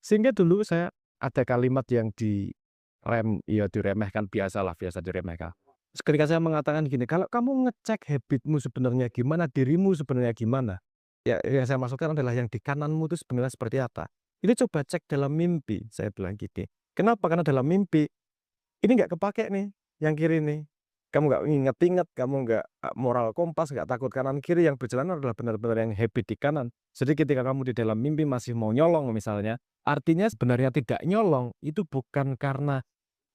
Sehingga dulu saya ada kalimat yang ya diremehkan, biasalah, biasa diremehkan. Terus ketika saya mengatakan gini, "Kalau kamu ngecek habitmu sebenarnya gimana, dirimu sebenarnya gimana?" Ya yang saya maksudkan adalah yang di kananmu itu sebenarnya seperti apa. "Ini coba cek dalam mimpi," saya bilang gini. Kenapa? Karena dalam mimpi, ini nggak kepakai nih, yang kiri nih. Kamu nggak inget-inget, kamu nggak, moral kompas, nggak takut kanan kiri, yang berjalan adalah benar-benar yang habit di kanan. Jadi ketika kamu di dalam mimpi masih mau nyolong misalnya, artinya sebenarnya tidak nyolong, itu bukan karena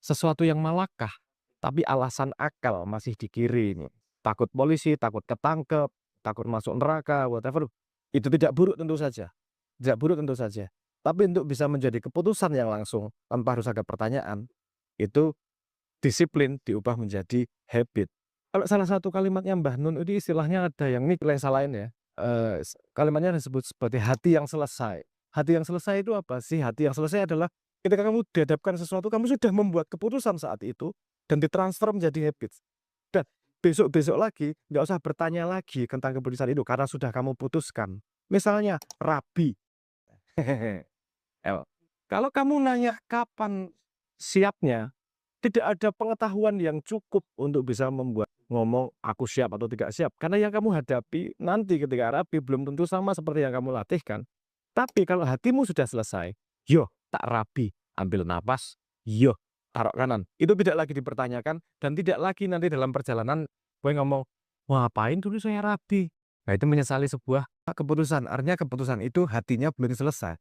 sesuatu yang malakah, tapi alasan akal masih di kiri ini. Takut polisi, takut ketangkep, takut masuk neraka, whatever. Itu tidak buruk tentu saja, tidak buruk tentu saja. Tapi untuk bisa menjadi keputusan yang langsung tanpa harus ada pertanyaan, itu disiplin diubah menjadi habit. Kalau salah satu kalimatnya Mbah Nun ini istilahnya ada yang ini yang salahin ya, kalimatnya disebut seperti hati yang selesai. Hati yang selesai itu apa sih? Hati yang selesai adalah ketika kamu dihadapkan sesuatu, kamu sudah membuat keputusan saat itu dan ditransfer menjadi habits. Dan besok-besok lagi nggak usah bertanya lagi tentang keputusan itu karena sudah kamu putuskan. Misalnya rabi, el kalau kamu nanya kapan siapnya, tidak ada pengetahuan yang cukup untuk bisa membuat ngomong, "Aku siap atau tidak siap." Karena yang kamu hadapi nanti ketika rapi belum tentu sama seperti yang kamu latihkan. Tapi kalau hatimu sudah selesai, "Yo, tak rapi." Ambil napas, "Yo, taruh kanan." Itu tidak lagi dipertanyakan dan tidak lagi nanti dalam perjalanan kowe ngomong, "Wah, ngapain dulu saya rabi?" Nah, itu menyesali sebuah keputusan. Artinya keputusan itu hatinya belum selesai.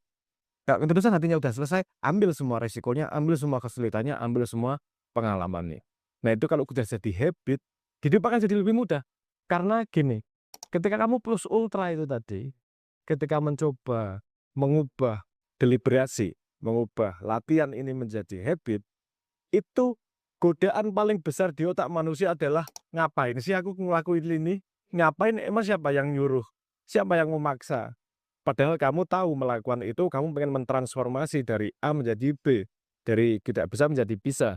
Kalau keputusan hatinya udah selesai, ambil semua resikonya, ambil semua kesulitannya, ambil semua pengalamannya. Nah, itu kalau udah jadi habit, hidup akan jadi lebih mudah. Karena gini, ketika kamu plus ultra itu tadi, ketika mencoba mengubah deliberasi, mengubah latihan ini menjadi habit, itu godaan paling besar di otak manusia adalah, "Ngapain sih aku ngelakuin ini? Ngapain, emang siapa yang nyuruh? Siapa yang memaksa?" Padahal kamu tahu melakukan itu, kamu pengen mentransformasi dari A menjadi B, dari tidak bisa menjadi bisa,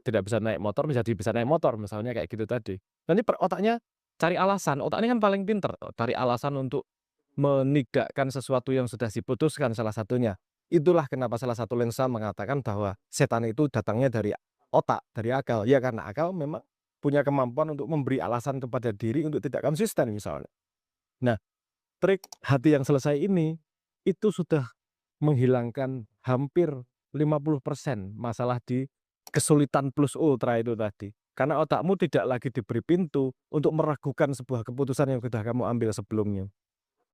tidak bisa naik motor menjadi bisa naik motor, misalnya kayak gitu tadi. Nanti otaknya cari alasan, otak ini kan paling pinter, cari alasan untuk menidakkan sesuatu yang sudah diputuskan salah satunya. Itulah kenapa salah satu lensa mengatakan bahwa setan itu datangnya dari otak, dari akal. Ya karena akal memang punya kemampuan untuk memberi alasan kepada diri untuk tidak konsisten misalnya. Nah, trik hati yang selesai ini, itu sudah menghilangkan hampir 50% masalah di kesulitan plus ultra itu tadi. Karena otakmu tidak lagi diberi pintu untuk meragukan sebuah keputusan yang sudah kamu ambil sebelumnya.